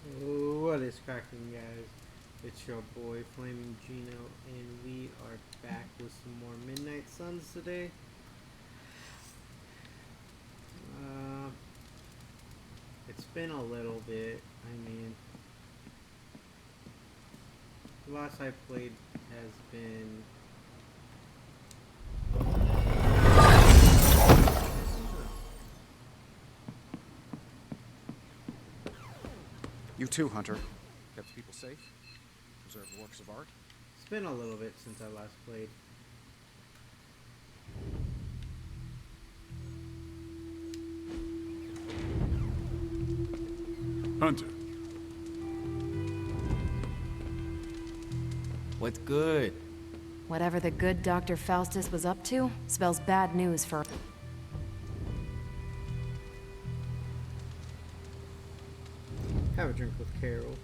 What is cracking, guys? It's your boy Flaming Gino, and we are back with some more Midnight Suns today. Uh, it's been a little bit. I mean, the last I played has been. You too, Hunter. Kept people safe, preserved works of art. It's been a little bit since I last played. Hunter. What's good? Whatever the good Dr. Faustus was up to spells bad news for... Have a drink with Carol.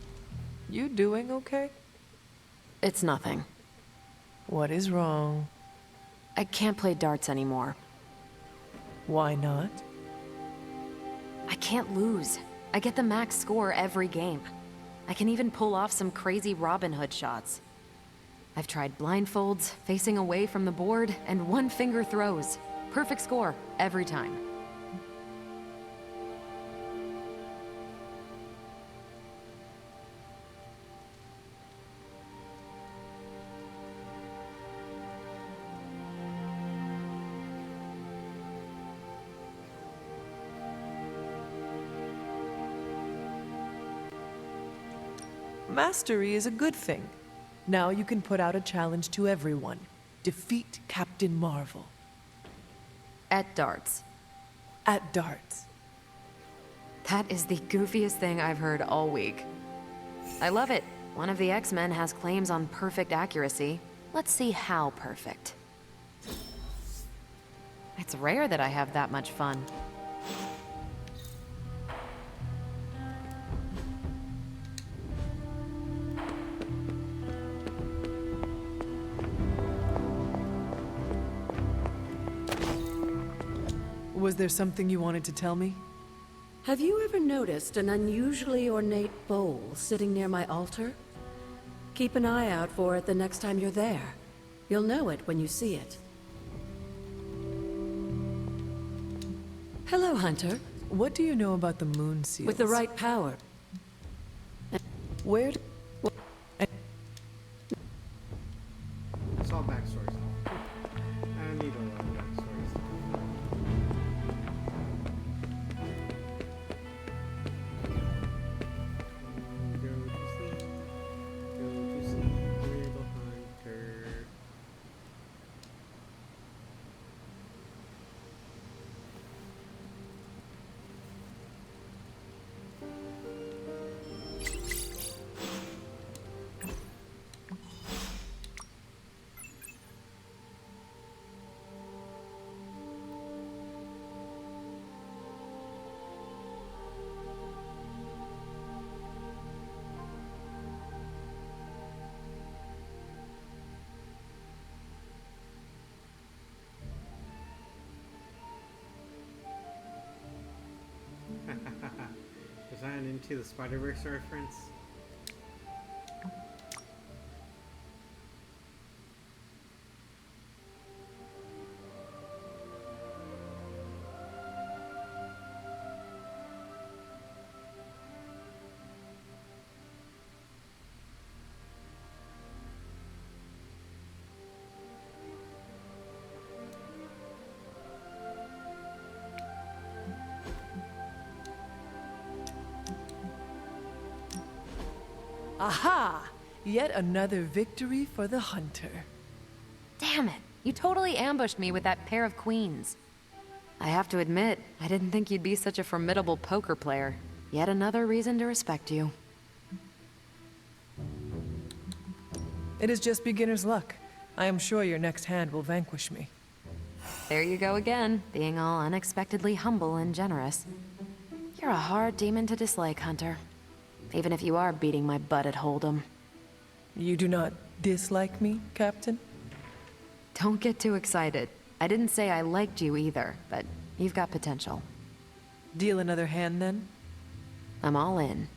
You doing okay? It's nothing. What is wrong? I can't play darts anymore. Why not? I can't lose. I get the max score every game. I can even pull off some crazy Robin Hood shots. I've tried blindfolds, facing away from the board, and one-finger throws. Perfect score, every time. Mastery is a good thing. Now you can put out a challenge to everyone. Defeat Captain Marvel. At darts. At darts. That is the goofiest thing I've heard all week. I love it. One of the X-Men has claims on perfect accuracy. Let's see how perfect. It's rare that I have that much fun. Was there something you wanted to tell me? Have you ever noticed an unusually ornate bowl sitting near my altar? Keep an eye out for it the next time you're there. You'll know it when you see it. Hello, Hunter. What do you know about the moon seals? With the right power. Where... It's all backstory stuff. I need a lot of backstory stuff. Go to sleep. Go to sleep, little hunter. Was that an Into the Spider-Verse reference? Aha! Yet another victory for the Hunter. Damn it! You totally ambushed me with that pair of queens. I have to admit, I didn't think you'd be such a formidable poker player. Yet another reason to respect you. It is just beginner's luck. I am sure your next hand will vanquish me. There you go again, being all unexpectedly humble and generous. You're a hard demon to dislike, Hunter. Even if you are beating my butt at Hold'em. You do not dislike me, Captain? Don't get too excited. I didn't say I liked you either, but you've got potential. Deal another hand, then? I'm all in.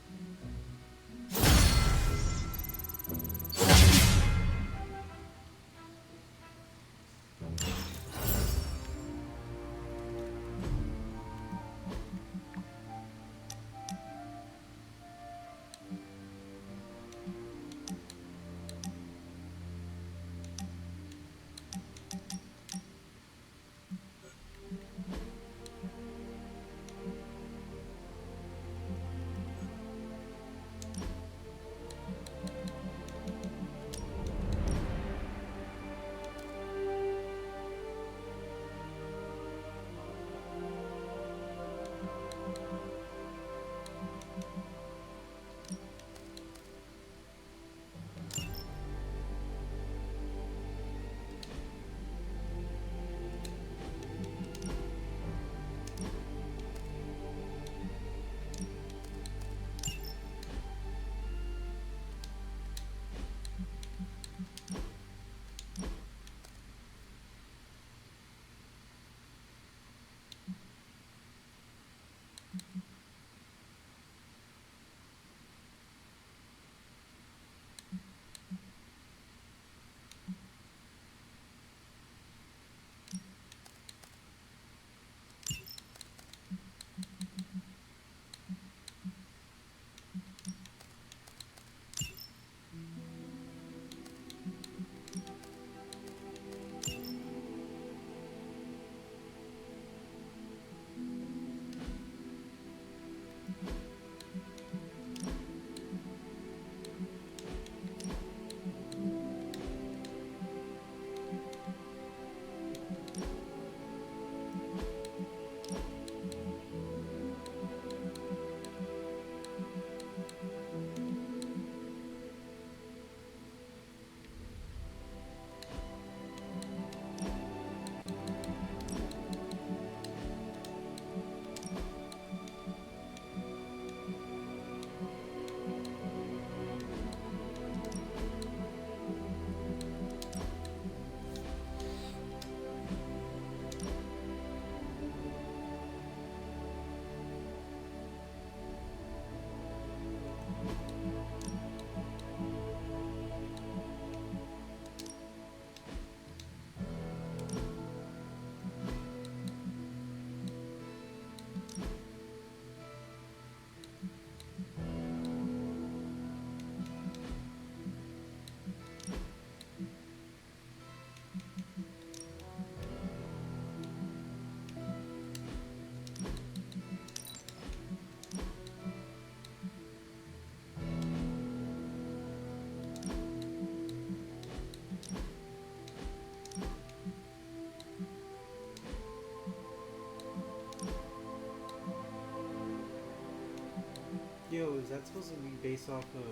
Yo, is that supposed to be based off of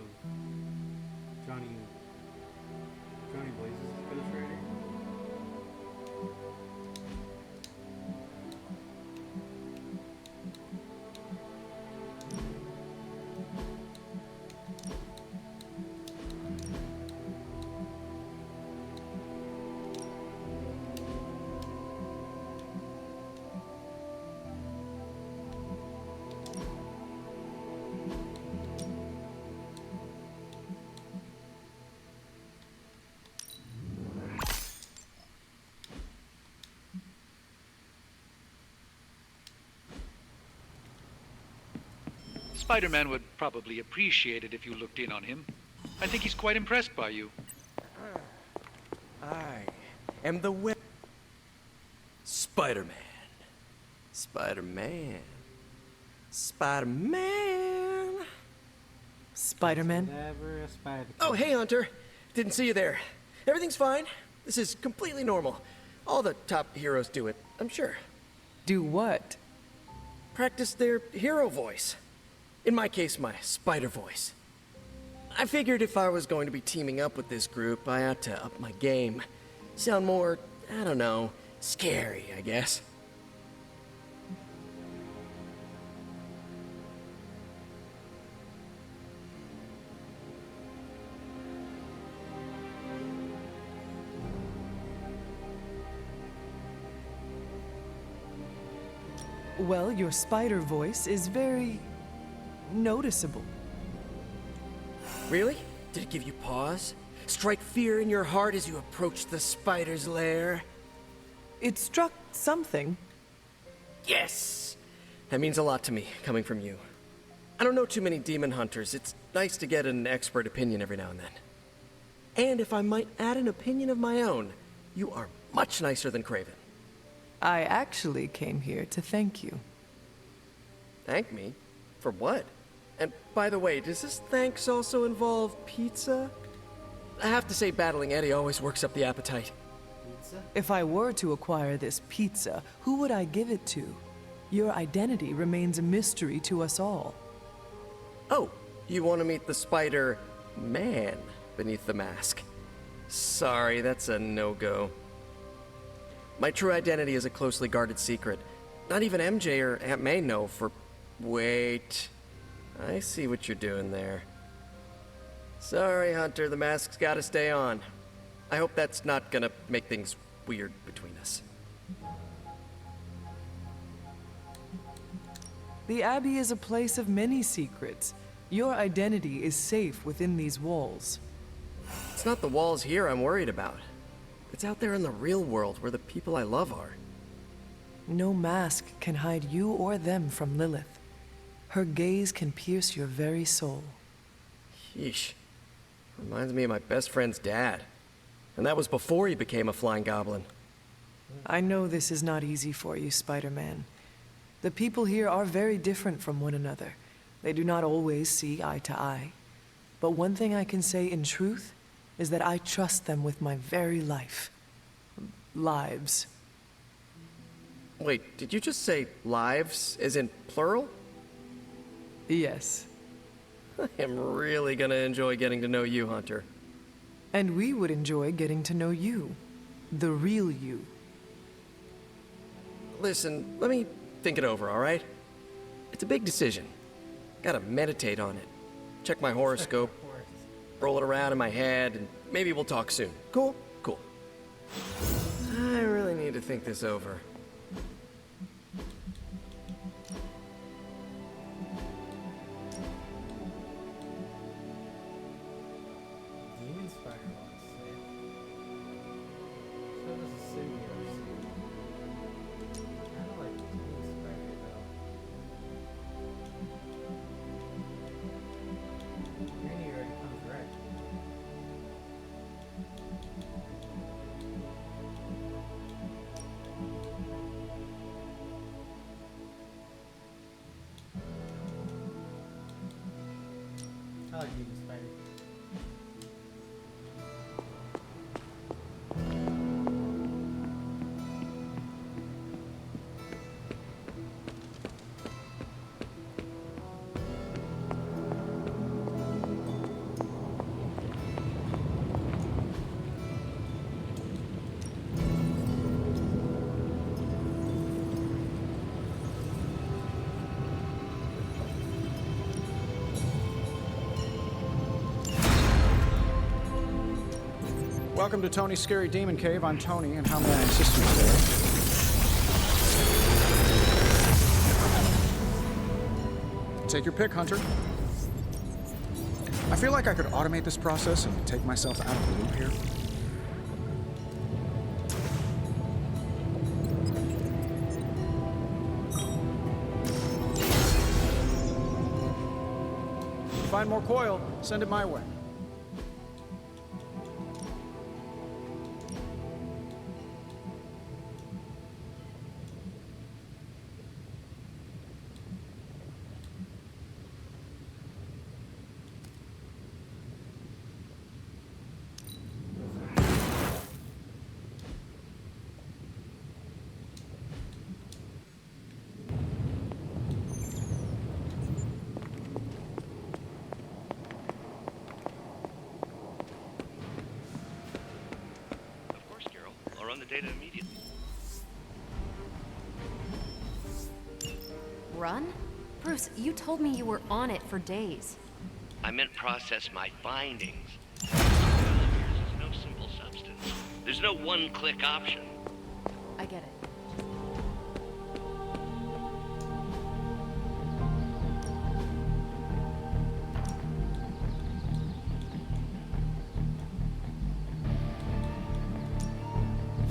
Johnny Blaze's Ghost Rider? Spider-Man would probably appreciate it if you looked in on him. I think he's quite impressed by you. I am the Spider-Man. Spider-Man. Spider-Man. Spider-Man? Never a spider. Oh, hey, Hunter. Didn't see you there. Everything's fine. This is completely normal. All the top heroes do it, I'm sure. Do what? Practice their hero voice. In my case, my spider voice. I figured if I was going to be teaming up with this group, I ought to up my game. Sound more, I don't know, scary, I guess. Well, your spider voice is very noticeable. Really? Did it give you pause? Strike fear in your heart as you approach the spider's lair? It struck something. Yes! That means a lot to me, coming from you. I don't know too many demon hunters. It's nice to get an expert opinion every now and then. And if I might add an opinion of my own, you are much nicer than Craven. I actually came here to thank you. Thank me? For what? And by the way, does this thanks also involve pizza? I have to say, battling Eddie always works up the appetite. Pizza? If I were to acquire this pizza, who would I give it to? Your identity remains a mystery to us all. Oh, you want to meet the Spider-Man beneath the mask? Sorry, that's a no-go. My true identity is a closely guarded secret. Not even MJ or Aunt May know for... Wait. I see what you're doing there. Sorry, Hunter, the mask's gotta stay on. I hope that's not gonna make things weird between us. The Abbey is a place of many secrets. Your identity is safe within these walls. It's not the walls here I'm worried about. It's out there in the real world where the people I love are. No mask can hide you or them from Lilith. Her gaze can pierce your very soul. Yeesh. Reminds me of my best friend's dad. And that was before he became a flying goblin. I know this is not easy for you, Spider-Man. The people here are very different from one another. They do not always see eye to eye. But one thing I can say in truth is that I trust them with my very life. Lives. Wait, did you just say lives, as in plural? Yes. I am really gonna enjoy getting to know you, Hunter. And we would enjoy getting to know you. The real you. Listen, let me think it over, alright? It's a big decision. Gotta meditate on it. Check my horoscope, roll it around in my head, and maybe we'll talk soon. Cool? Cool. I really need to think this over. Demon Spider wants it. So does a symbiote suit. I don't like Demon Spider though. Granny already comes wrecked. I like Demon Spider. Welcome to Tony's Scary Demon Cave. I'm Tony, and how may I assist you today? Take your pick, Hunter. I feel like I could automate this process and take myself out of the loop here. Find more coil, send it my way. Of course, Carol. I'll run the data immediately. Run? Bruce, you told me you were on it for days. I meant process my findings. Alzheimer's is no simple substance. There's no one-click option. I get it.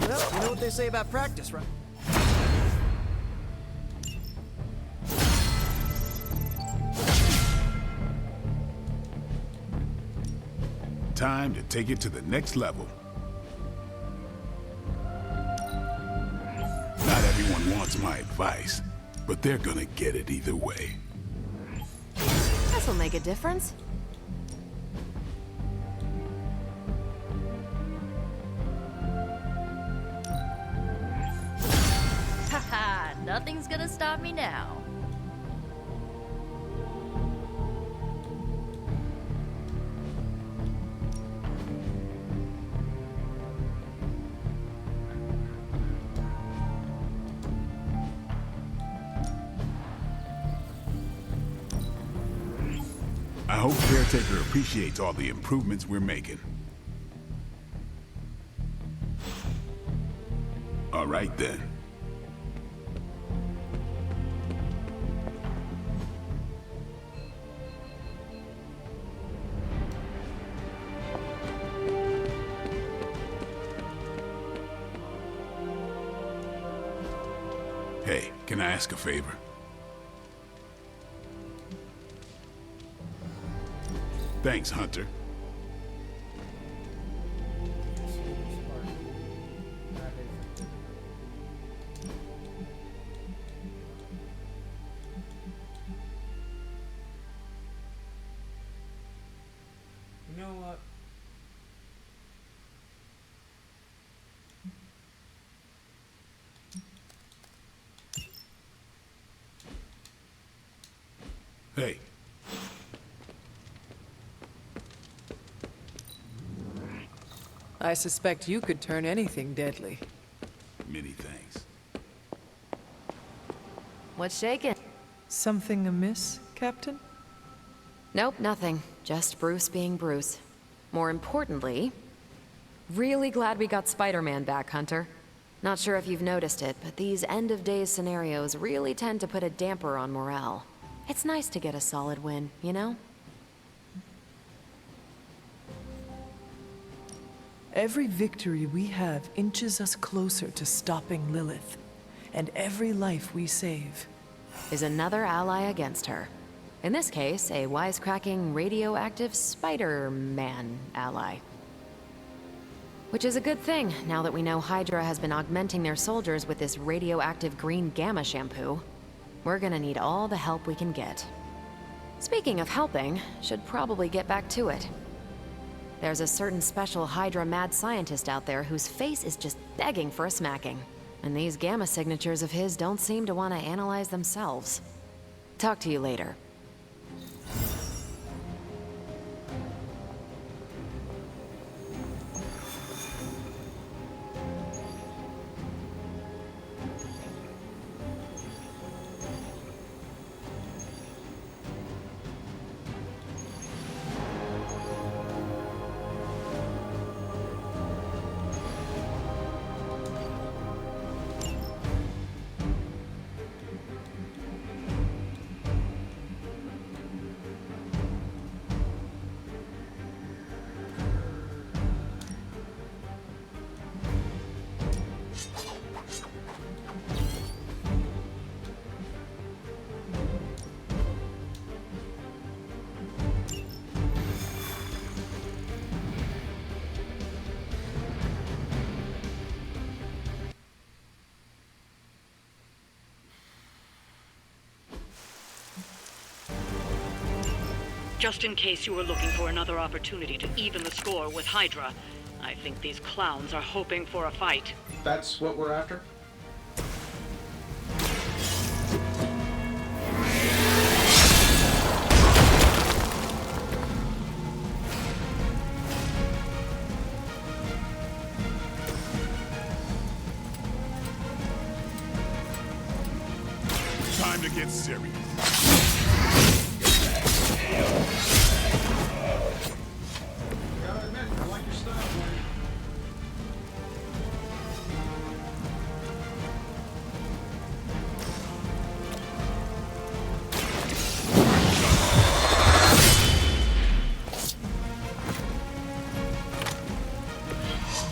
Well, you know what they say about practice, right? Time to take it to the next level. Not everyone wants my advice, but they're gonna get it either way. This'll make a difference. Haha, nothing's gonna stop me now. I hope Caretaker appreciates all the improvements we're making. All right then. Hey, can I ask a favor? Thanks, Hunter. You know what? Hey, I suspect you could turn anything deadly. many thanks. What's shaking? Something amiss, Captain? Nope, nothing. Just Bruce being Bruce. More importantly, really glad we got Spider-Man back, Hunter. Not sure if you've noticed it, but these end-of-days scenarios really tend to put a damper on morale. It's nice to get a solid win, you know? Every victory we have inches us closer to stopping Lilith. And every life we save Is another ally against her. In this case, a wisecracking, radioactive Spider-Man ally. Which is a good thing, now that we know Hydra has been augmenting their soldiers with this radioactive green gamma shampoo. We're gonna need all the help we can get. Speaking of helping, should probably get back to it. There's a certain special Hydra mad scientist out there whose face is just begging for a smacking. And these gamma signatures of his don't seem to want to analyze themselves. Talk to you later. Just in case you were looking for another opportunity to even the score with Hydra, I think these clowns are hoping for a fight. That's what we're after? Time to get serious. Gotta admit, I like your style, man.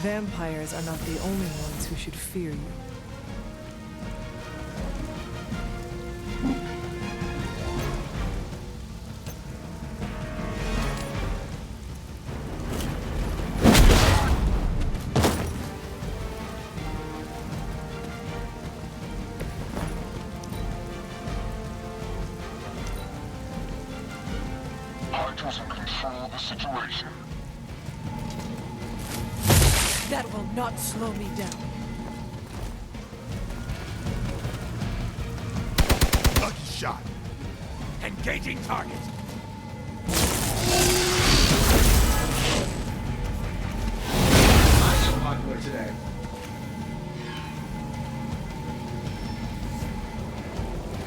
Vampires are not the only ones who should fear you. Hydra's in control of the situation. That will not slow me down. Lucky shot. Engaging target. I'm so popular today.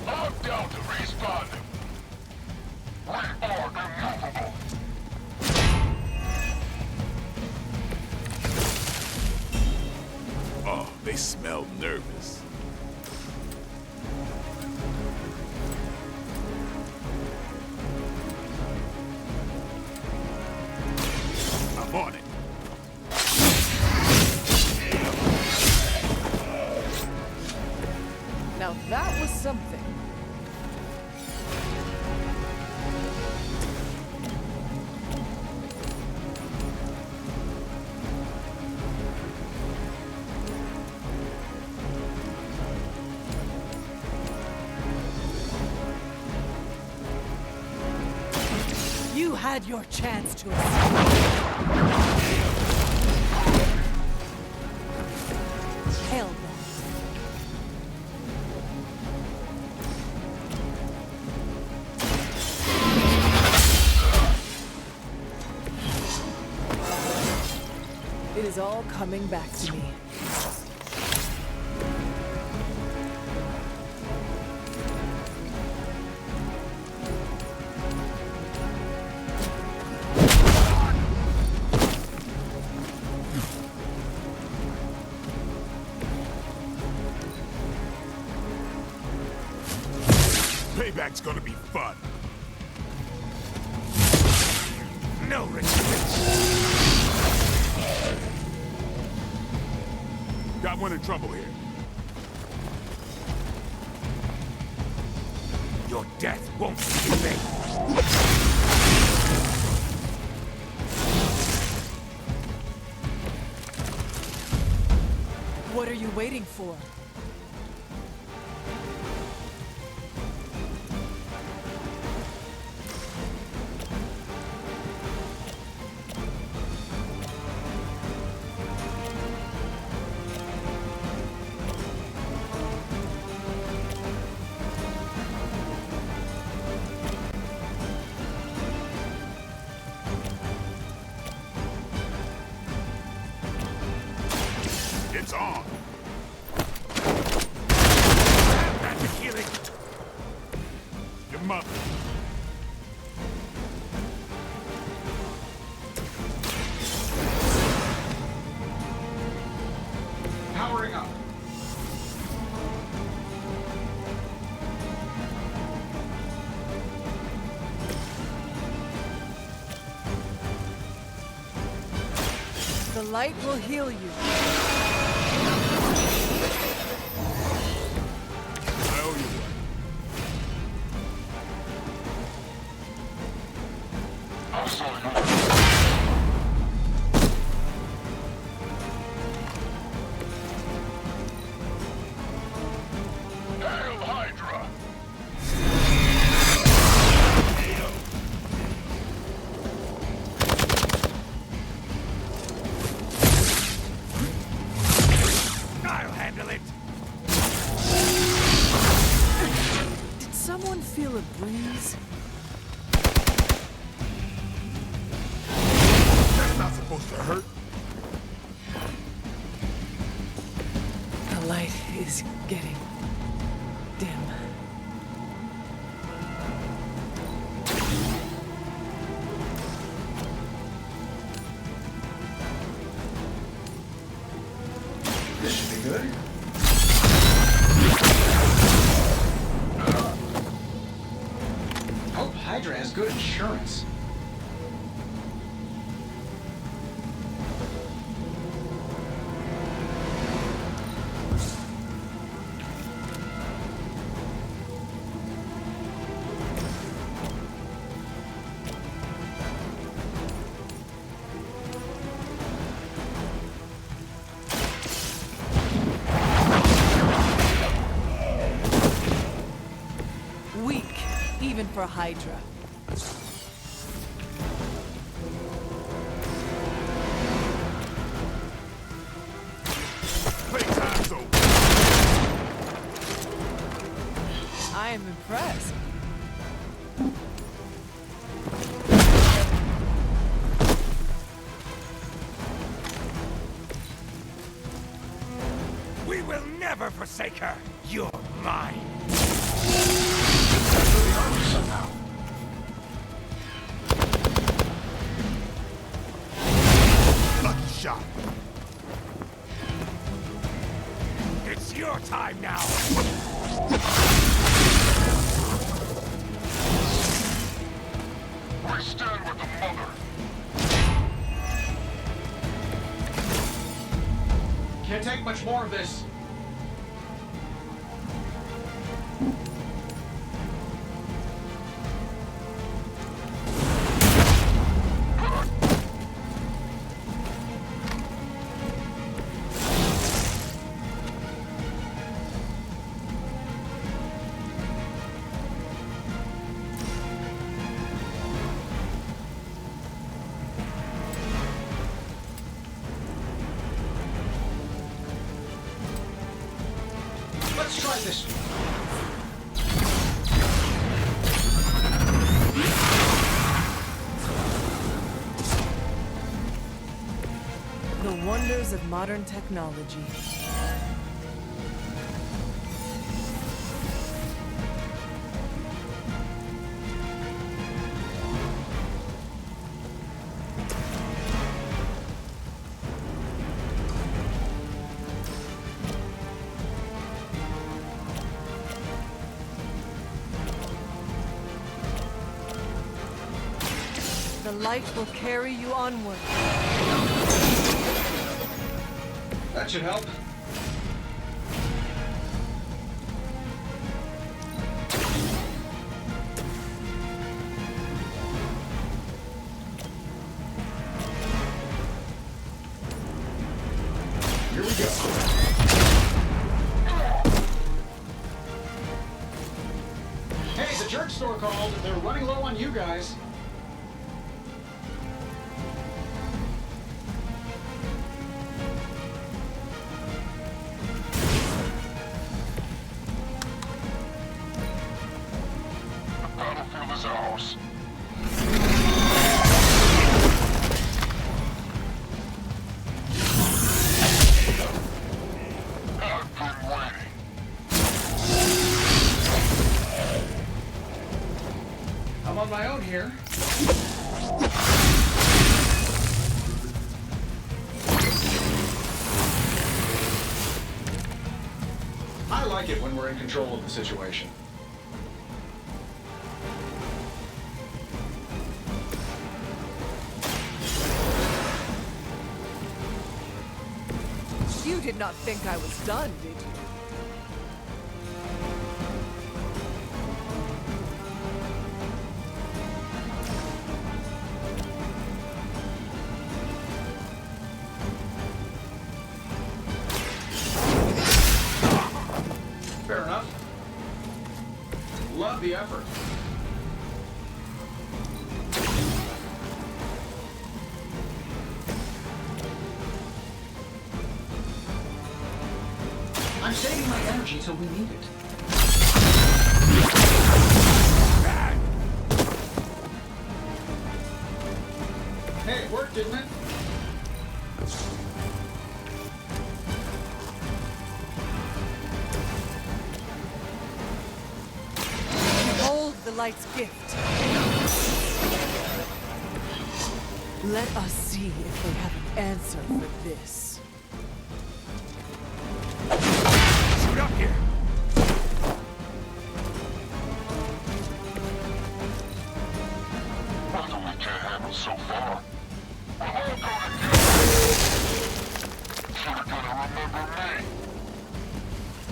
I'm down to respawn them. We are immovable. Oh, they smell nervous. I'm on it. Now that was something. You had your chance to escape. Hell no. It is all coming back to me. Payback's gonna be fun. No retreat. Got one in trouble here. Your death won't be in vain. What are you waiting for? It's on. That's a healing. Your mother. Powering up. The light will heal you. I owe you one. I saw you. Hail Hydra! getting dim. This should be good. Hope Hydra has good insurance. Weak, even for Hydra. Playtime's over. I am impressed. We will never forsake her. You're mine. Somehow. Lucky shot. It's your time now. We stand with the mother. Can't take much more of this. Let's try this. The wonders of modern technology. The light will carry you onward. That should help. Here we go. Hey, the jerk store called. They're running low on you guys. Battlefield is ours. I've been waiting. I'm on my own here. I like it when we're in control of the situation. You did not think I was done, did you? Fair enough. Love the effort. I'm saving my energy till we need it. Hey, it worked, didn't it? the light's gift. Let us see if they have an answer for this. Shoot up here! That's all we can handle so far. Should've gotta remember me.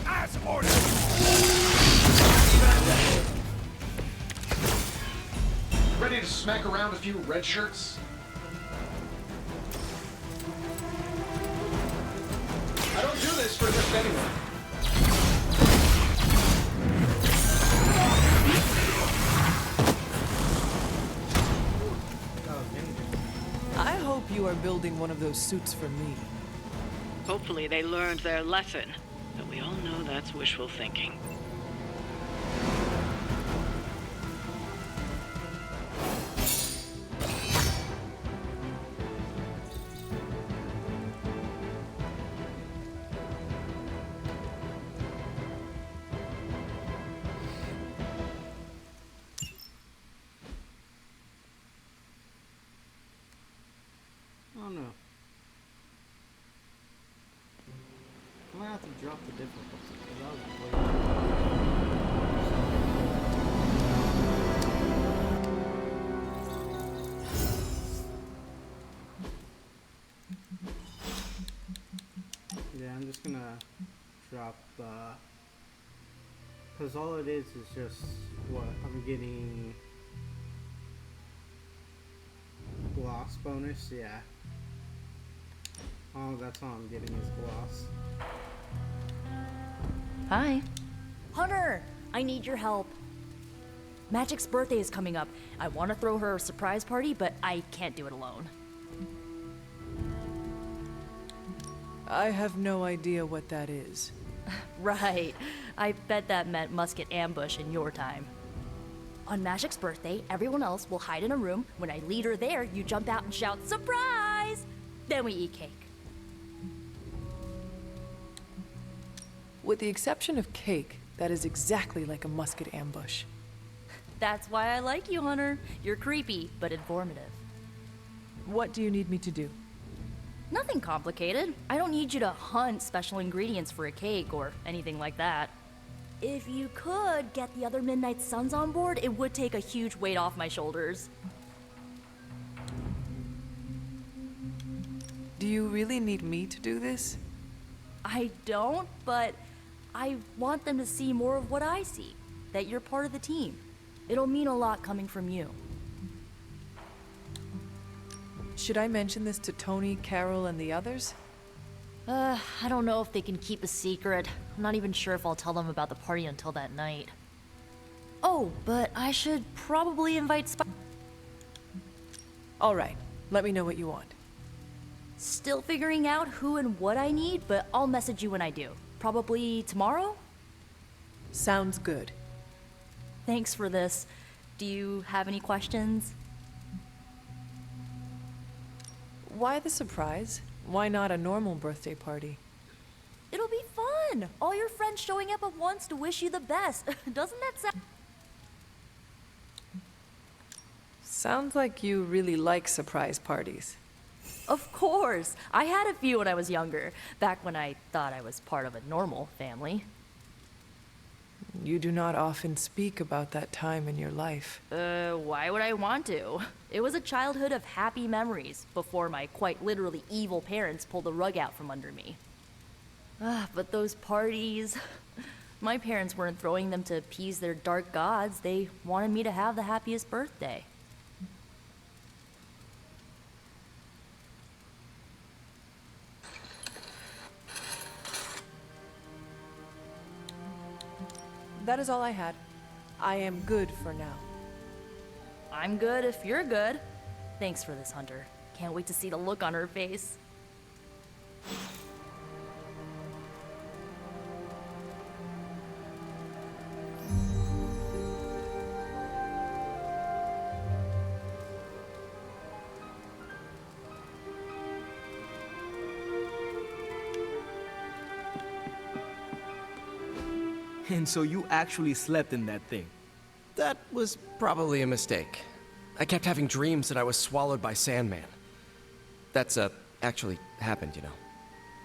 As ordered! Ready to smack around a few red shirts? I don't do this for just anyone. I hope you are building one of those suits for me. Hopefully they learned their lesson, but we all know that's wishful thinking. Oh no. I'm gonna have to drop the difficulty, 'cause that was way Yeah, I'm just gonna drop, cause all it is just, what, I'm getting gloss bonus, yeah. Oh, that's all I'm getting is gloss. Hi. Hunter, I need your help. Magic's birthday is coming up. I want to throw her a surprise party, but I can't do it alone. I have no idea what that is. Right. I bet that meant musket ambush in your time. On Magic's birthday, everyone else will hide in a room. When I lead her there, you jump out and shout, "Surprise!" Then we eat cake. With the exception of cake, that is exactly like a musket ambush. That's why I like you, Hunter. You're creepy, but informative. What do you need me to do? Nothing complicated. I don't need you to hunt special ingredients for a cake or anything like that. If you could get the other Midnight Suns on board, it would take a huge weight off my shoulders. Do you really need me to do this? I don't, but I want them to see more of what I see. That you're part of the team. It'll mean a lot coming from you. Should I mention this to Tony, Carol, and the others? I don't know if they can keep a secret. I'm not even sure if I'll tell them about the party until that night. Oh, but I should probably invite All right, let me know what you want. Still figuring out who and what I need, but I'll message you when I do. Probably tomorrow? Sounds good. Thanks for this. Do you have any questions? Why the surprise? Why not a normal birthday party? It'll be fun! All your friends showing up at once to wish you the best. Doesn't that sound... Sounds like you really like surprise parties. Of course! I had a few when I was younger, back when I thought I was part of a normal family. You do not often speak about that time in your life. Why would I want to? It was a childhood of happy memories, before my quite literally evil parents pulled the rug out from under me. But those parties... My parents weren't throwing them to appease their dark gods, they wanted me to have the happiest birthday. That is all I had. I am good for now. I'm good if you're good. Thanks for this, Hunter. Can't wait to see the look on her face. And so you actually slept in that thing. That was probably a mistake. I kept having dreams that I was swallowed by Sandman. That's, actually happened, you know.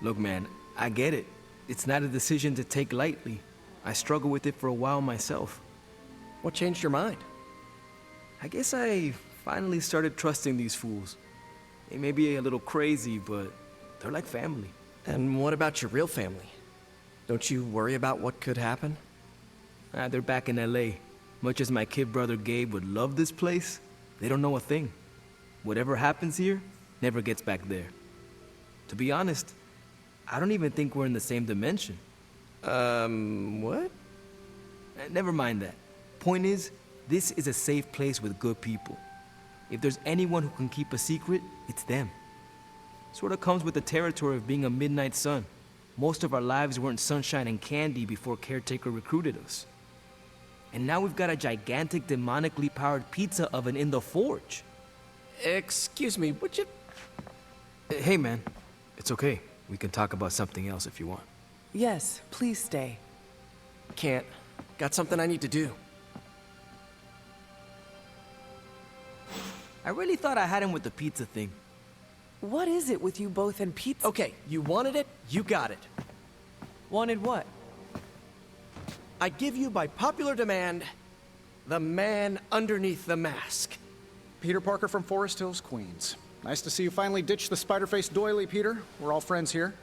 Look, man, I get it. It's not a decision to take lightly. I struggled with it for a while myself. What changed your mind? I guess I finally started trusting these fools. They may be a little crazy, but they're like family. And what about your real family? Don't you worry about what could happen? They're back in LA. Much as my kid brother Gabe would love this place, they don't know a thing. Whatever happens here never gets back there. To be honest, I don't even think we're in the same dimension. What? Never mind that. Point is, this is a safe place with good people. If there's anyone who can keep a secret, it's them. Sort of comes with the territory of being a Midnight Sun. Most of our lives weren't sunshine and candy before Caretaker recruited us. And now we've got a gigantic demonically powered pizza oven in the forge. Excuse me, would you... Hey, man. It's okay. We can talk about something else if you want. Yes, please stay. Can't. Got something I need to do. I really thought I had him with the pizza thing. What is it with you both and pizza? Okay, you wanted it, you got it. Wanted what? I give you by popular demand, the man underneath the mask. Peter Parker from Forest Hills, Queens. Nice to see you finally ditch the spider-faced doily, Peter. We're all friends here.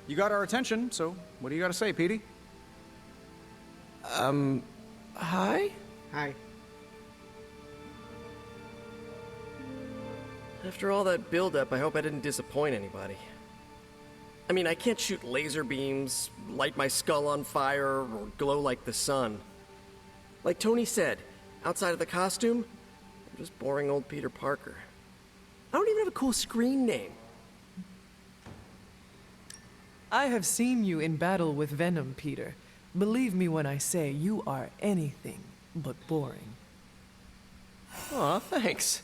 You got our attention, so what do you got to say, Petey? Hi? Hi. After all that build-up, I hope I didn't disappoint anybody. I mean, I can't shoot laser beams, light my skull on fire, or glow like the sun. Like Tony said, outside of the costume, I'm just boring old Peter Parker. I don't even have a cool screen name. I have seen you in battle with Venom, Peter. Believe me when I say you are anything but boring. Aw, thanks.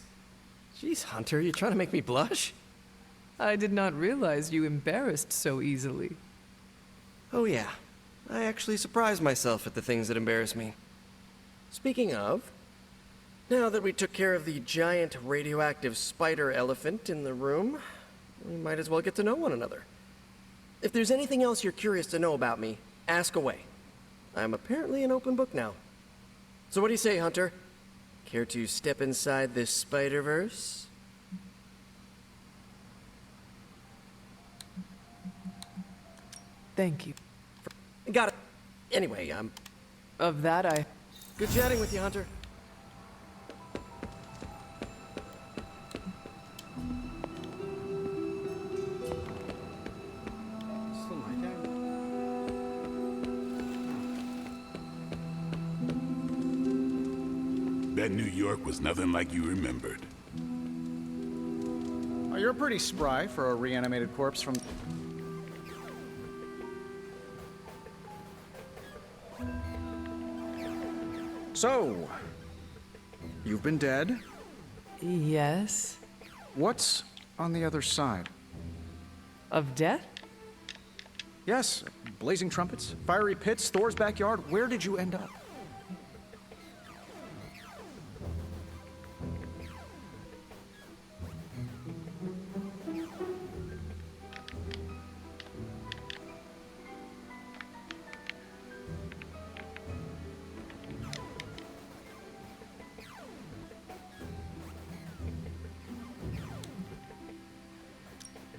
Jeez, Hunter, you trying to make me blush? I did not realize you embarrassed so easily. Oh yeah, I actually surprise myself at the things that embarrass me. Speaking of, now that we took care of the giant radioactive spider elephant in the room, we might as well get to know one another. If there's anything else you're curious to know about me, ask away. I'm apparently an open book now. So what do you say, Hunter? Care to step inside this Spider-Verse? Thank you. Got it. Anyway, Of that, I... Good chatting with you, Hunter. Still my time. That New York was nothing like you remembered. Oh, you're pretty spry for a reanimated corpse from... So, you've been dead? Yes. What's on the other side? Of death? Yes, blazing trumpets, fiery pits, Thor's backyard. Where did you end up?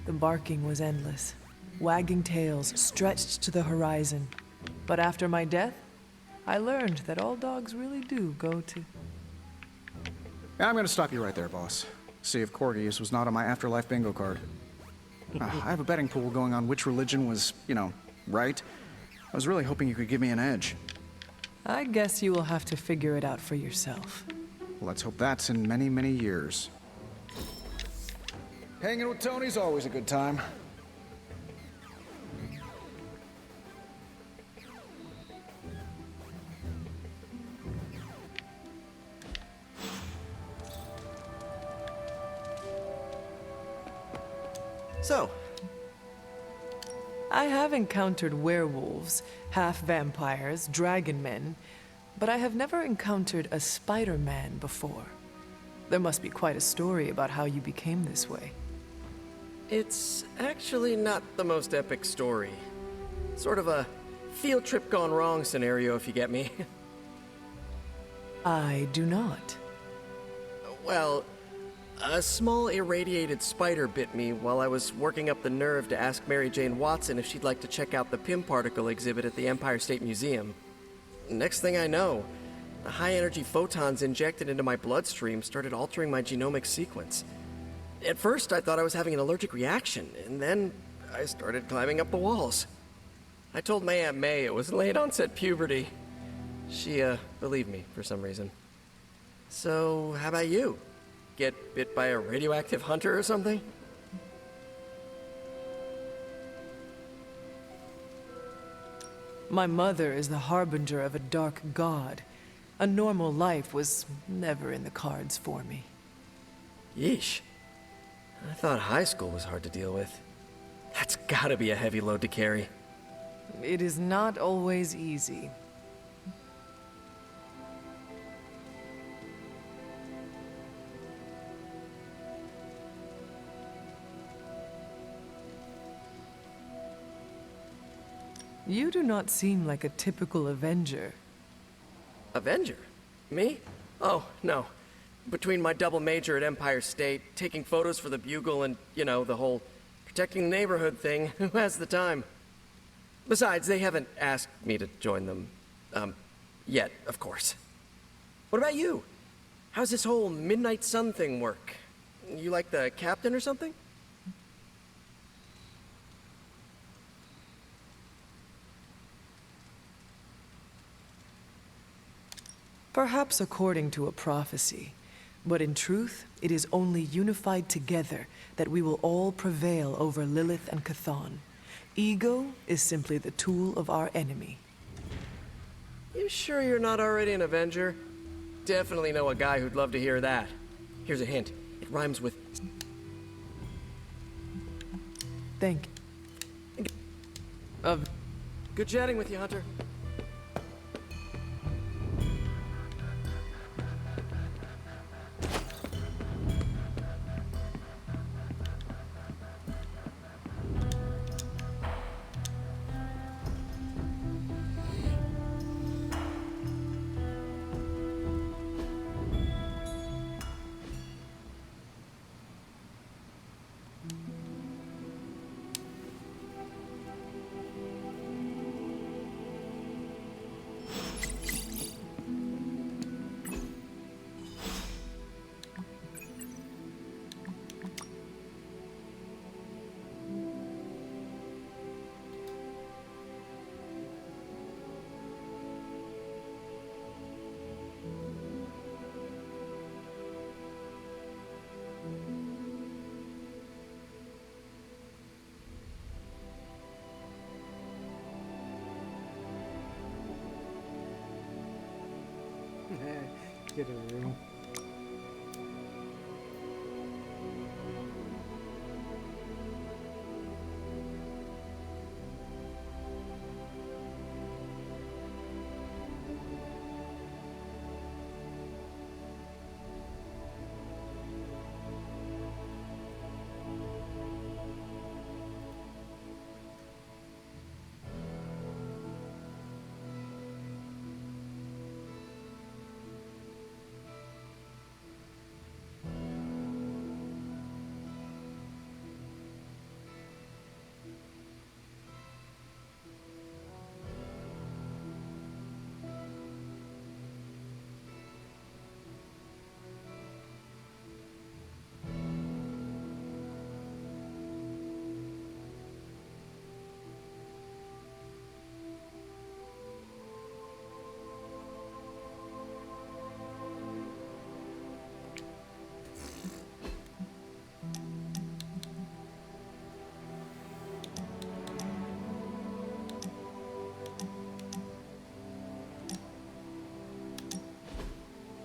The barking was endless. Wagging tails stretched to the horizon. But after my death, I learned that all dogs really do go to... I'm gonna stop you right there, boss. See if Corgis was not on my afterlife bingo card. I have a betting pool going on which religion was, you know, right. I was really hoping you could give me an edge. I guess you will have to figure it out for yourself. Well, let's hope that's in many, many years. Hanging with Tony's always a good time. So, I have encountered werewolves, half-vampires, dragon men, but I have never encountered a Spider-Man before. There must be quite a story about how you became this way. It's actually not the most epic story. Sort of a field trip gone wrong scenario, if you get me. I do not. Well, a small irradiated spider bit me while I was working up the nerve to ask Mary Jane Watson if she'd like to check out the Pym particle exhibit at the Empire State Museum. Next thing I know, the high-energy photons injected into my bloodstream started altering my genomic sequence. At first, I thought I was having an allergic reaction, and then I started climbing up the walls. I told my Aunt May it was late-onset puberty. She, believed me for some reason. So, how about you? Get bit by a radioactive hunter or something? My mother is the harbinger of a dark god. A normal life was never in the cards for me. Yeesh. I thought high school was hard to deal with. That's gotta be a heavy load to carry. It is not always easy. You do not seem like a typical Avenger. Avenger? Me? Oh, no. Between my double major at Empire State, taking photos for the Bugle, and, you know, the whole protecting the neighborhood thing, who has the time? Besides, they haven't asked me to join them. Yet, of course. What about you? How's this whole Midnight Sun thing work? You like the captain or something? Perhaps according to a prophecy, but in truth, it is only unified together that we will all prevail over Lilith and Chthon. Ego is simply the tool of our enemy. You sure you're not already an Avenger? Definitely know a guy who'd love to hear that. Here's a hint. It rhymes with... Thank you. Good chatting with you, Hunter. Get a room.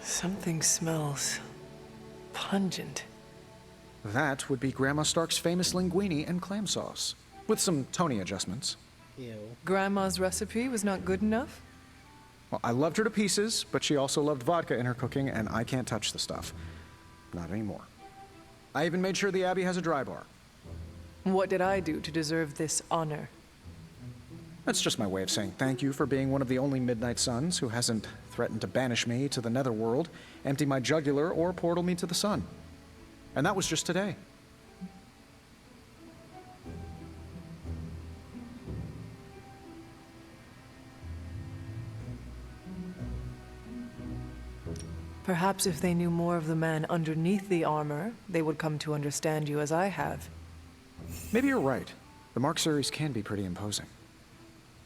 Something smells pungent. That would be Grandma Stark's famous linguine and clam sauce, with some Tony adjustments. Ew. Grandma's recipe was not good enough? Well, I loved her to pieces, but she also loved vodka in her cooking, and I can't touch the stuff. Not anymore. I even made sure the Abbey has a dry bar. What did I do to deserve this honor? That's just my way of saying thank you for being one of the only Midnight Suns who hasn't threatened to banish me to the Netherworld, empty my jugular, or portal me to the sun. And that was just today. Perhaps if they knew more of the man underneath the armor, they would come to understand you as I have. Maybe you're right. The Mark series can be pretty imposing.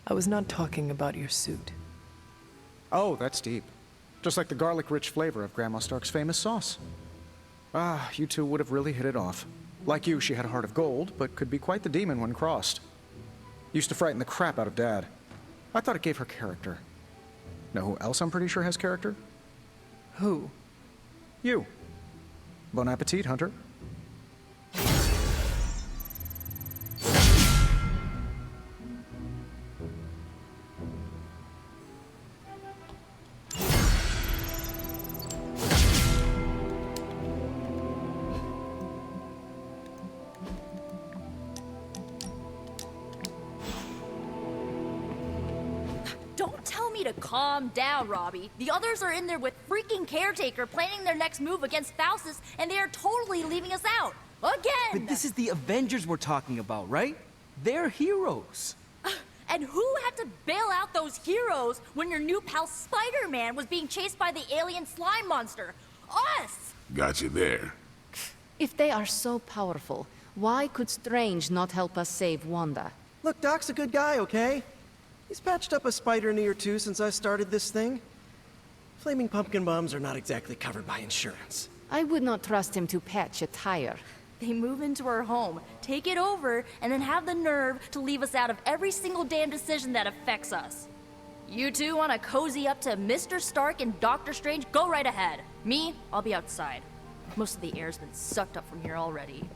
I was not talking about your suit. Oh, that's deep. Just like the garlic-rich flavor of Grandma Stark's famous sauce. Ah, you two would have really hit it off. Like you, she had a heart of gold, but could be quite the demon when crossed. Used to frighten the crap out of Dad. I thought it gave her character. Know who else I'm pretty sure has character? Who? You. Bon appetit, Hunter. Don't tell me to calm down, Robbie. The others are in there with freaking Caretaker planning their next move against Faustus, and they are totally leaving us out. Again! But this is the Avengers we're talking about, right? They're heroes. And who had to bail out those heroes when your new pal Spider-Man was being chased by the alien slime monster? Us! Got you there. If they are so powerful, why could Strange not help us save Wanda? Look, Doc's a good guy, okay? He's patched up a spider knee or two since I started this thing. Flaming pumpkin bombs are not exactly covered by insurance. I would not trust him to patch a tire. They move into our home, take it over, and then have the nerve to leave us out of every single damn decision that affects us. You two want to cozy up to Mr. Stark and Doctor Strange? Go right ahead. Me, I'll be outside. Most of the air's been sucked up from here already.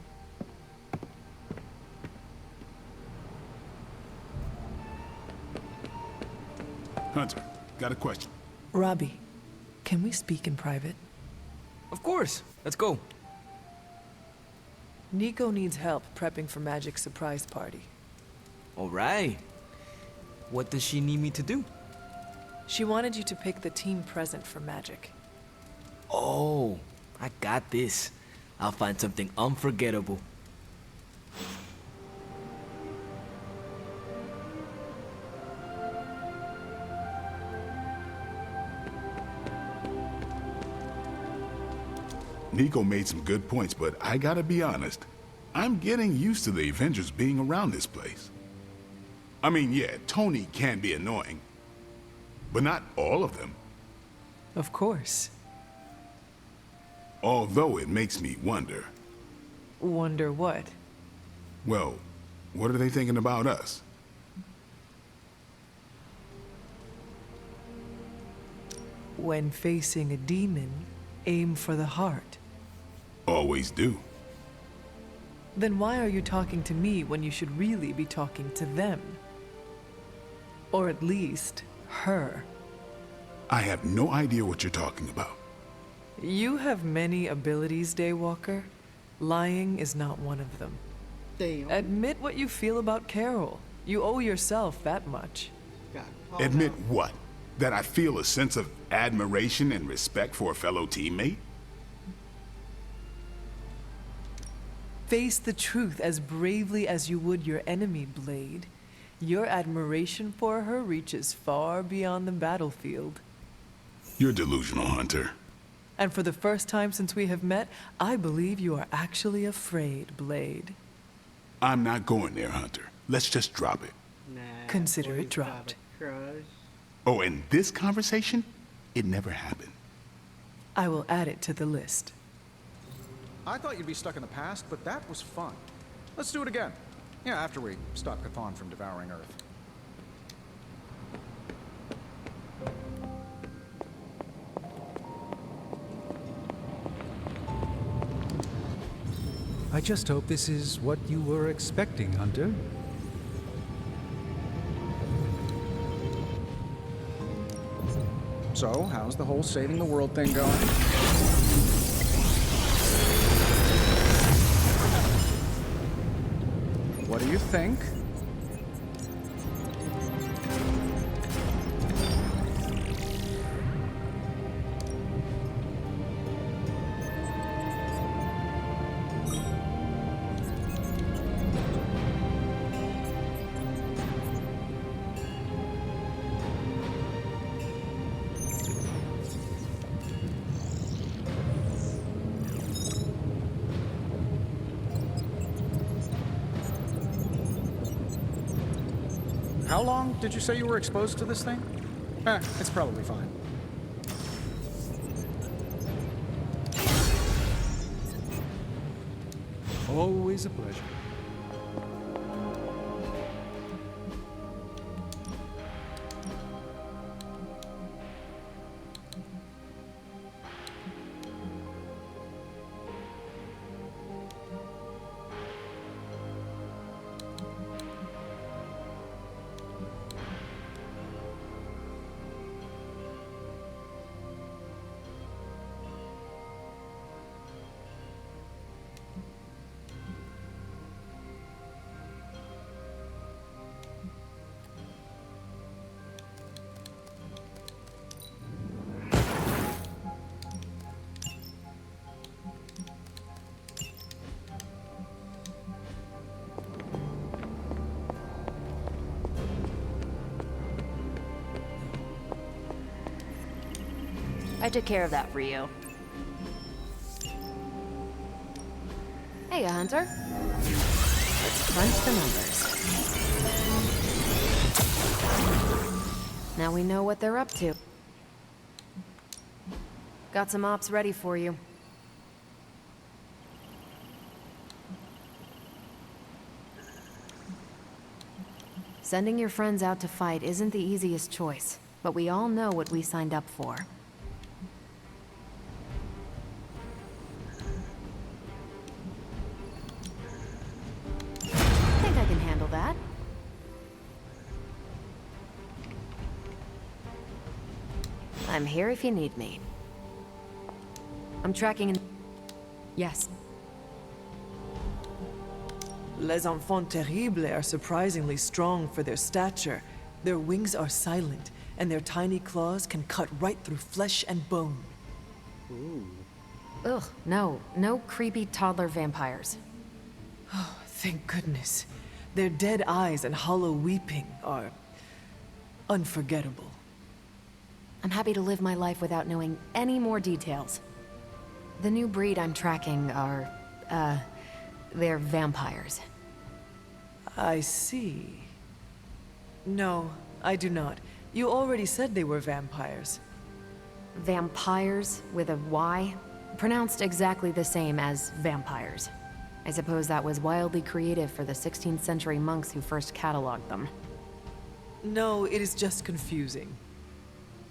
Hunter, got a question. Robbie, can we speak in private? Of course. Let's go. Nico needs help prepping for Magic's surprise party. All right. What does she need me to do? She wanted you to pick the team present for Magic. Oh, I got this. I'll find something unforgettable. Nico made some good points, but I gotta be honest. I'm getting used to the Avengers being around this place. I mean, yeah, Tony can be annoying, but not all of them. Of course. Although it makes me wonder. Wonder what? Well, what are they thinking about us? When facing a demon, aim for the heart. Always do. Then why are you talking to me when you should really be talking to them? Or at least, her. I have no idea what you're talking about. You have many abilities, Daywalker. Lying is not one of them. Damn. Admit what you feel about Carol. You owe yourself that much. Admit what? That I feel a sense of admiration and respect for a fellow teammate? Face the truth as bravely as you would your enemy, Blade. Your admiration for her reaches far beyond the battlefield. You're delusional, Hunter. And for the first time since we have met, I believe you are actually afraid, Blade. I'm not going there, Hunter. Let's just drop it. Nah, Consider it dropped. Oh, and this conversation? It never happened. I will add it to the list. I thought you'd be stuck in the past, but that was fun. Let's do it again. Yeah, after we stop Chthon from devouring Earth. I just hope this is what you were expecting, Hunter. So, how's the whole saving the world thing going? What do you think? How long did you say you were exposed to this thing? It's probably fine. Always a pleasure. I took care of that for you. Hey, Hunter. Let's crunch the numbers. Now we know what they're up to. Got some ops ready for you. Sending your friends out to fight isn't the easiest choice, but we all know what we signed up for. Think I can handle that. I'm here if you need me. I'm tracking in... Yes. Les enfants terribles are surprisingly strong for their stature. Their wings are silent, and their tiny claws can cut right through flesh and bone. Ooh. Ugh, no creepy toddler vampires. Oh, thank goodness. Their dead eyes and hollow weeping are... unforgettable. I'm happy to live my life without knowing any more details. The new breed I'm tracking are, they're vampires. I see. No, I do not. You already said they were vampires. Vampires with a Y? Pronounced exactly the same as vampires. I suppose that was wildly creative for the 16th century monks who first cataloged them. No, it is just confusing.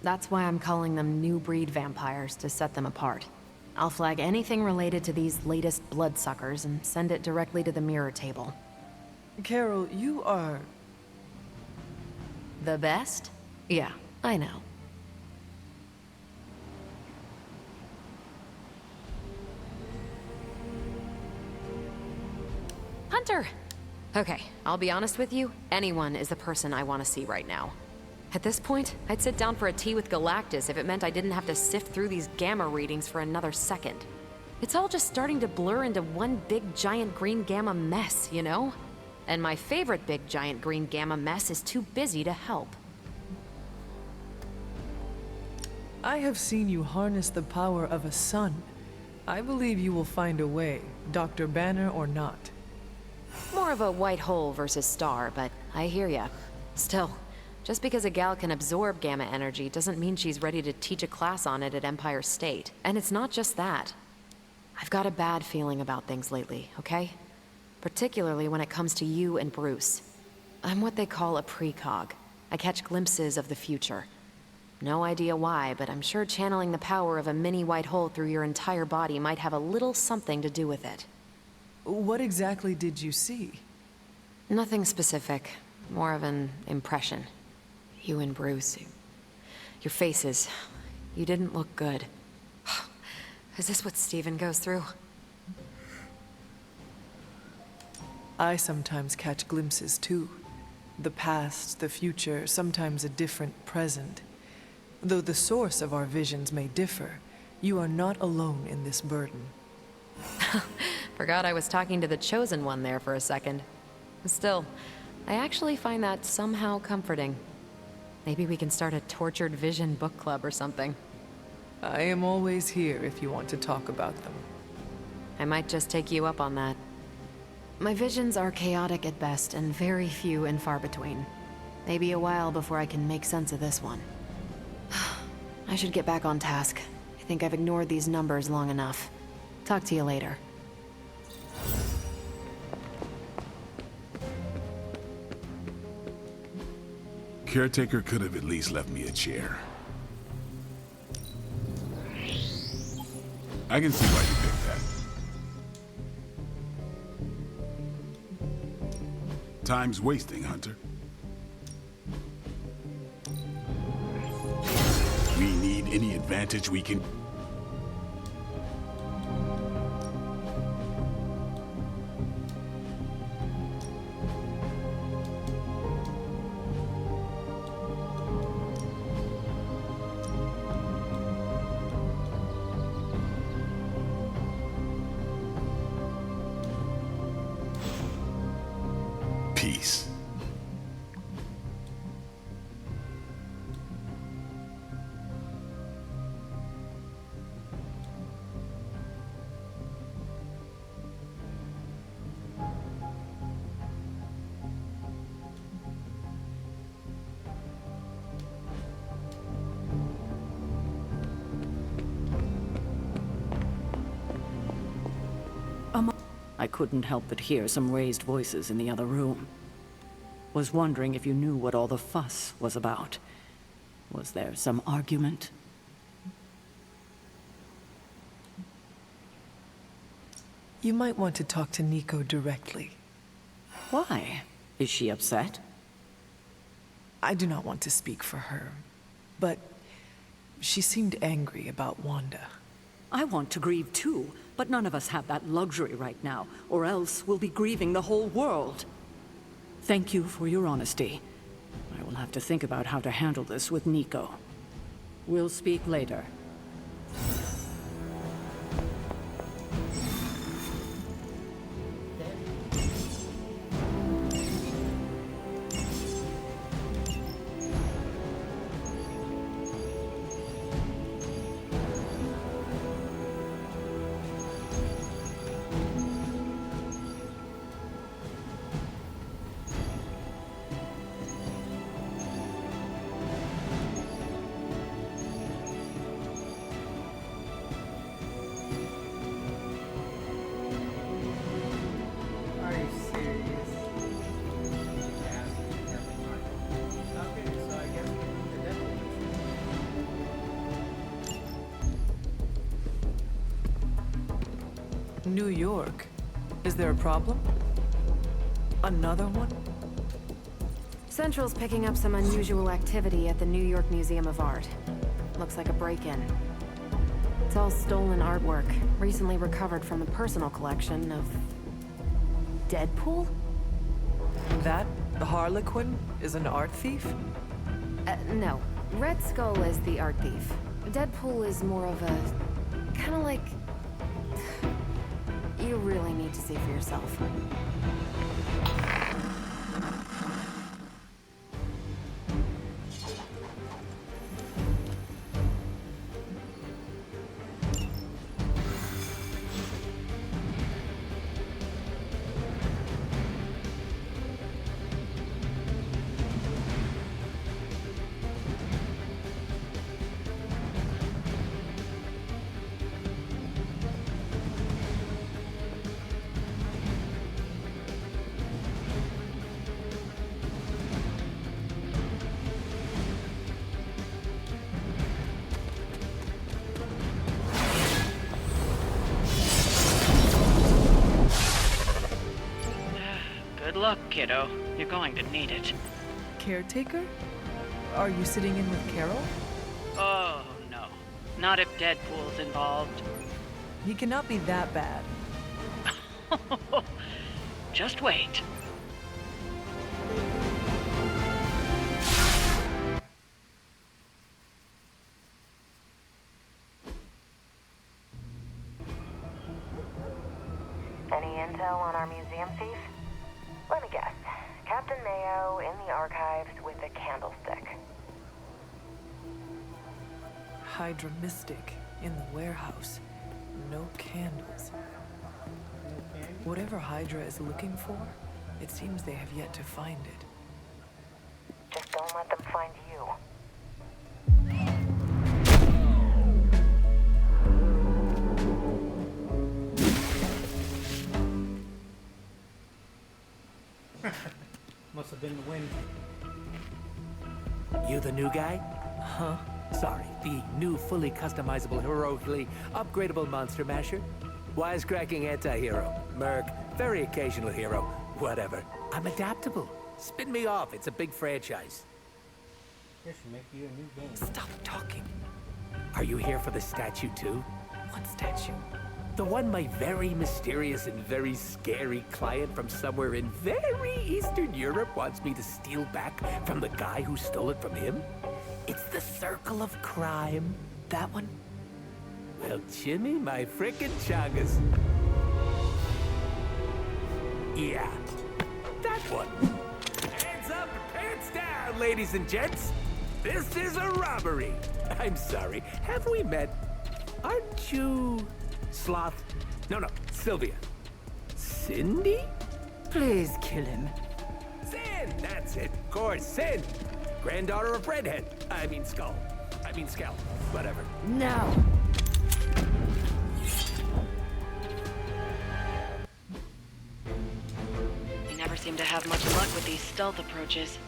That's why I'm calling them new breed vampires, to set them apart. I'll flag anything related to these latest bloodsuckers and send it directly to the mirror table. Carol, you are... the best? Yeah, I know. Hunter! Okay, I'll be honest with you, anyone is the person I want to see right now. At this point, I'd sit down for a tea with Galactus if it meant I didn't have to sift through these gamma readings for another second. It's all just starting to blur into one big giant green gamma mess, you know? And my favorite big giant green gamma mess is too busy to help. I have seen you harness the power of a sun. I believe you will find a way, Dr. Banner or not. More of a white hole versus star, but I hear ya. Still, just because a gal can absorb gamma energy doesn't mean she's ready to teach a class on it at Empire State. And it's not just that. I've got a bad feeling about things lately, okay? Particularly when it comes to you and Bruce. I'm what they call a precog. I catch glimpses of the future. No idea why, but I'm sure channeling the power of a mini white hole through your entire body might have a little something to do with it. What exactly did you see? Nothing specific. More of an impression. You and Bruce. Your faces. You didn't look good. Is this what Steven goes through? I sometimes catch glimpses too. The past, the future, sometimes a different present. Though the source of our visions may differ, you are not alone in this burden. Forgot I was talking to the Chosen One there for a second. Still, I actually find that somehow comforting. Maybe we can start a Tortured Vision book club or something. I am always here if you want to talk about them. I might just take you up on that. My visions are chaotic at best and very few and far between. Maybe a while before I can make sense of this one. I should get back on task. I think I've ignored these numbers long enough. Talk to you later. Caretaker could have at least left me a chair. I can see why you picked that. Time's wasting, Hunter. We need any advantage we can... Peace. I couldn't help but hear some raised voices in the other room. Was wondering if you knew what all the fuss was about. Was there some argument? You might want to talk to Nico directly. Why? Is she upset? I do not want to speak for her, but she seemed angry about Wanda. I want to grieve too, but none of us have that luxury right now, or else we'll be grieving the whole world. Thank you for your honesty. I will have to think about how to handle this with Nico. We'll speak later. Are you serious? Okay, so I guess we need the devil. New York? Is there a problem? Another one? Central's picking up some unusual activity at the New York Museum of Art. Looks like a break-in. It's all stolen artwork, recently recovered from the personal collection of... Deadpool? That Harlequin is an art thief? No. Red Skull is the art thief. Deadpool is more of a... kinda like... You really need to see for yourself. Good luck, kiddo. You're going to need it. Caretaker? Are you sitting in with Carol? Oh, no. Not if Deadpool's involved. He cannot be that bad. Just wait. Any intel on our museum thief? Let me guess. Captain Mayo in the archives with a candlestick. Hydra Mystic in the warehouse. No candles. Whatever Hydra is looking for, it seems they have yet to find it. Just don't let them find you. Must have been the wind. You the new guy? Huh? Sorry, the new fully customizable, heroically upgradable monster masher? Wisecracking anti-hero. Merc, very occasional hero. Whatever. I'm adaptable. Spin me off, it's a big franchise. This should make you a new game. Stop talking. Are you here for the statue too? What statue? The one my very mysterious and very scary client from somewhere in very Eastern Europe wants me to steal back from the guy who stole it from him? It's the Circle of Crime. That one? Well, Jimmy, my frickin' chungus. Yeah, that one. Hands up, pants down, ladies and gents. This is a robbery. I'm sorry, have we met? Aren't you... Sloth? No, Sylvia. Cindy? Please kill him. Sin! That's it, of course, Sin. Granddaughter of Redhead. I mean Skull. Whatever. No. You never seem to have much luck with these stealth approaches.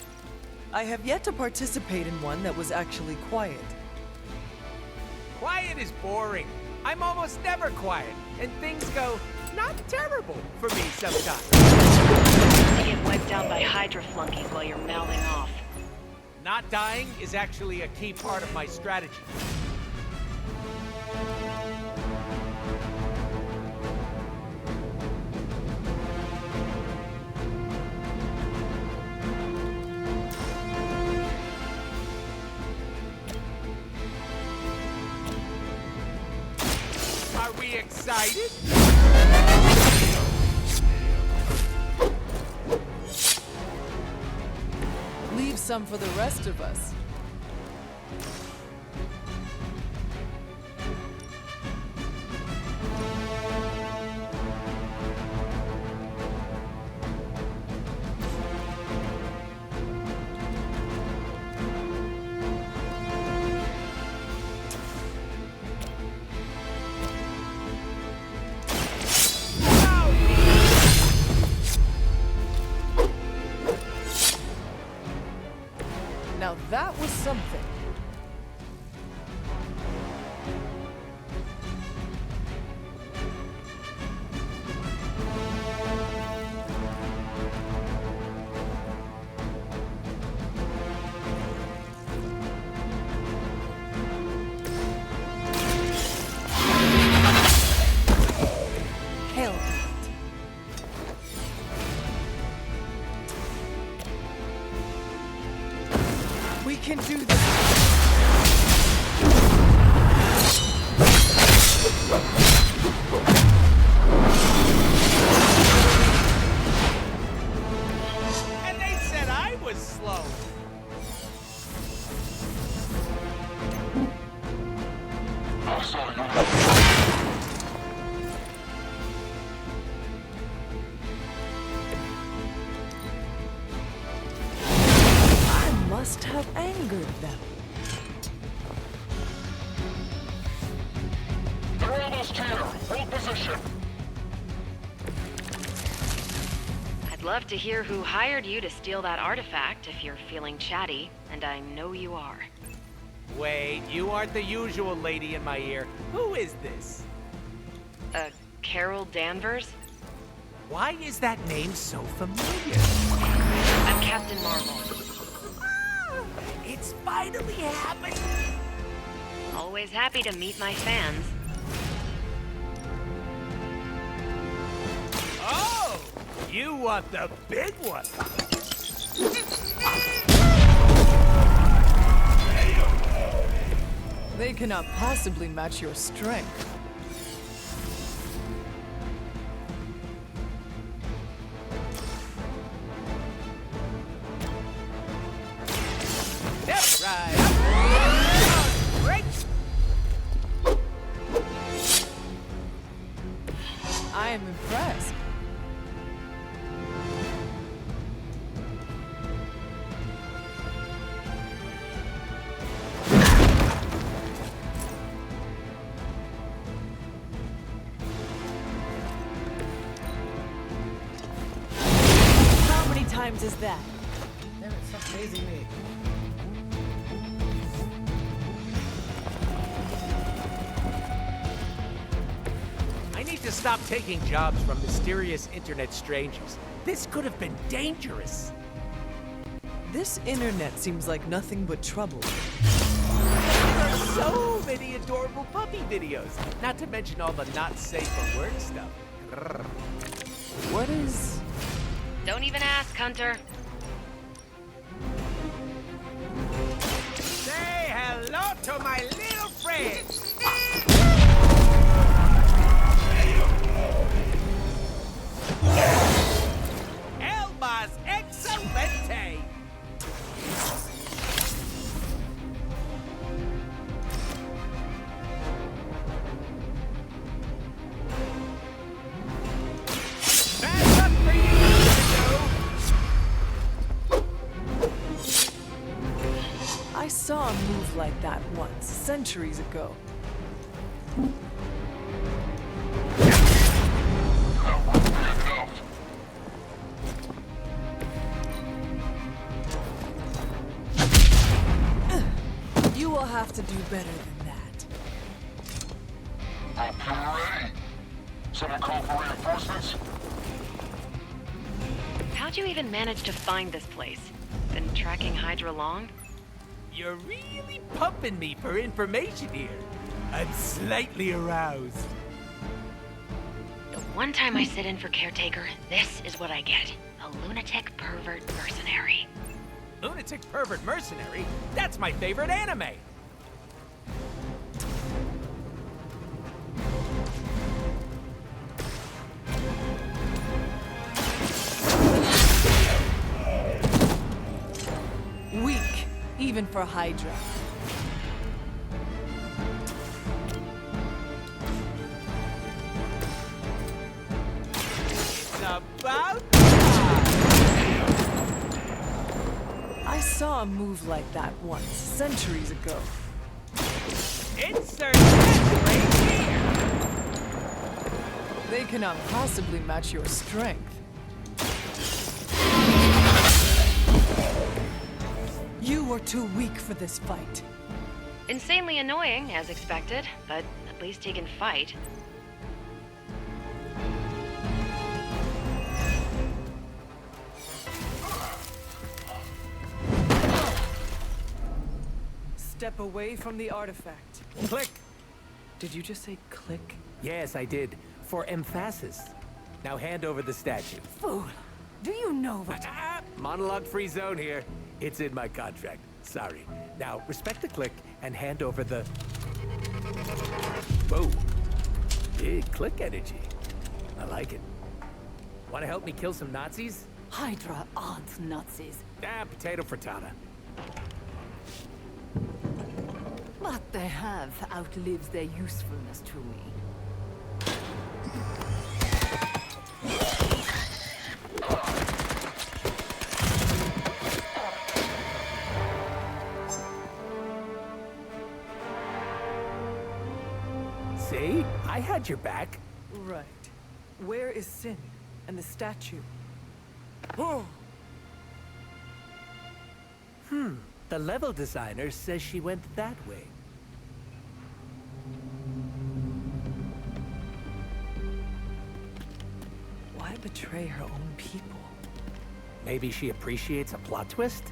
I have yet to participate in one that was actually quiet. Quiet is boring. I'm almost never quiet, and things go not terrible for me sometimes. You get wiped out by Hydra flunkies while you're mouthing off. Not dying is actually a key part of my strategy. Are we excited? Leave some for the rest of us. Now that was something. Hell. We can do this. And they said I was slow. I saw you. I must have angered them. They're almost here. Hold position. I'd love to hear who hired you to steal that artifact if you're feeling chatty, and I know you are. Wait, you aren't the usual lady in my ear. Who is this? Carol Danvers? Why is that name so familiar? I'm Captain Marvel. It's finally happening! Always happy to meet my fans. Oh! You want the big one! They cannot possibly match your strength. Step right up! Great! I am impressed. How many times is that? Damn it, stop chasing me. I need to stop taking jobs from mysterious internet strangers. This could have been dangerous. This internet seems like nothing but trouble. There are so many adorable puppy videos, not to mention all the not safe for work stuff. What is... Don't even ask, Hunter. Say hello to my little friend! El más excelente! Back up for you, I saw a move like that once, centuries ago. You will have to do better than that. Hope you're ready. Someone call for reinforcements? How'd you even manage to find this place? Been tracking Hydra long? You're really pumping me for information here. I'm slightly aroused. The one time I sit in for Caretaker, this is what I get. A lunatic pervert mercenary. Lunatic pervert mercenary? That's my favorite anime! Weak, even for Hydra. It's about I saw a move like that once, centuries ago. insert right here! They cannot possibly match your strength. You were too weak for this fight. Insanely annoying, as expected, but at least he can fight. Step away from the artifact. Click! Did you just say click? Yes, I did. For emphasis. Now hand over the statue. Fool! Do you know what... Monologue-free zone here. It's in my contract. Sorry. Now, respect the click and hand over the... Whoa. Big click energy. I like it. Want to help me kill some Nazis? Hydra aren't Nazis. Potato frittata. What they have outlives their usefulness to me. See? I had your back. Right. Where is Sin and the statue? The level designer says she went that way. Why betray her own people? Maybe she appreciates a plot twist?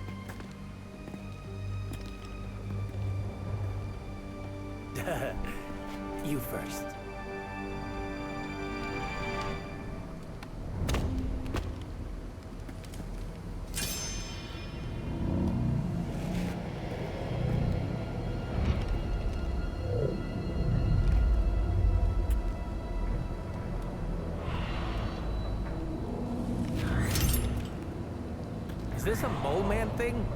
You first. Is this a mole man thing?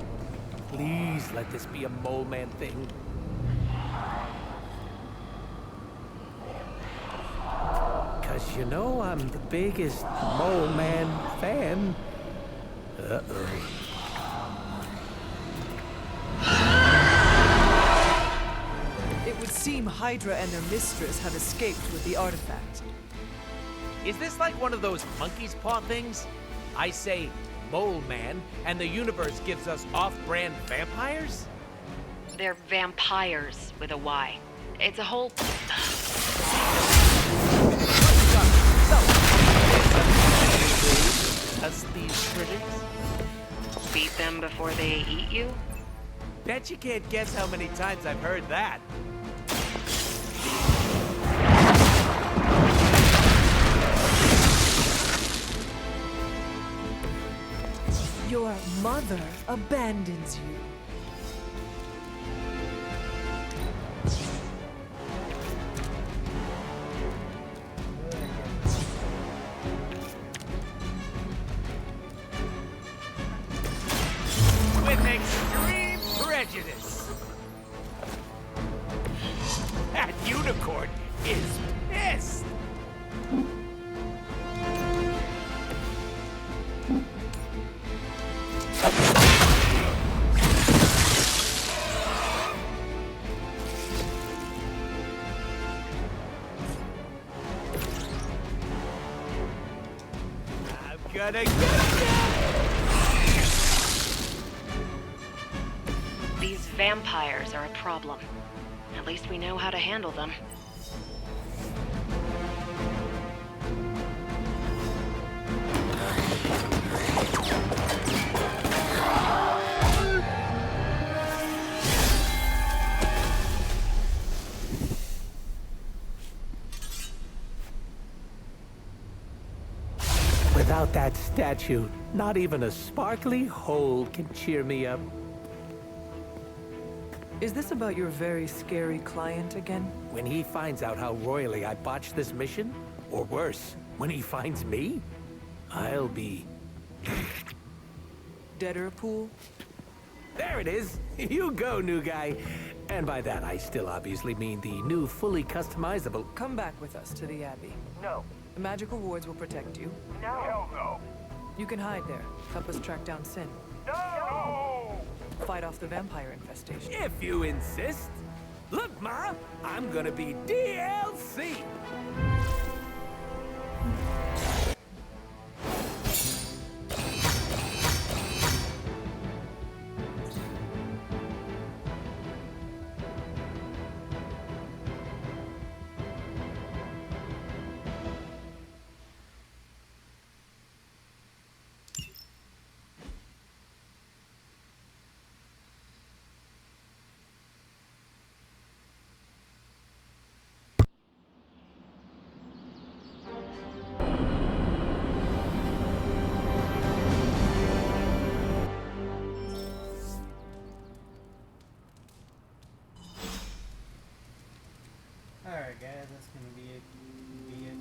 Please let this be a mole man thing. Cause you know I'm the biggest mole man fan. Uh-oh. It would seem Hydra and their mistress have escaped with the artifact. Is this like one of those monkey's paw things? I say mole man, and the universe gives us off-brand vampires? They're vampires with a Y. It's a whole... Us these critics? Beat them before they eat you? Bet you can't guess how many times I've heard that. Your mother abandons you. With extreme prejudice. That unicorn is pissed. I'm gonna get you! These vampires are a problem. At least we know how to handle them. Without that statue, not even a sparkly hole can cheer me up. Is this about your very scary client again? When he finds out how royally I botched this mission, or worse, when he finds me, I'll be... Deader pool? There it is! You go, new guy! And by that, I still obviously mean the new, fully customizable... Come back with us to the Abbey. No. The magical wards will protect you. No. Hell no. You can hide there. Help us track down Sin. No! Fight off the vampire infestation. If you insist. Look, Ma, I'm gonna be DLC! Alright guys, that's gonna be it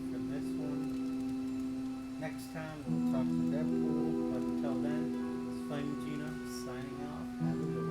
for this one. Next time we'll talk to Deadpool, but until then, it's Flame Gino signing off. Have a good one.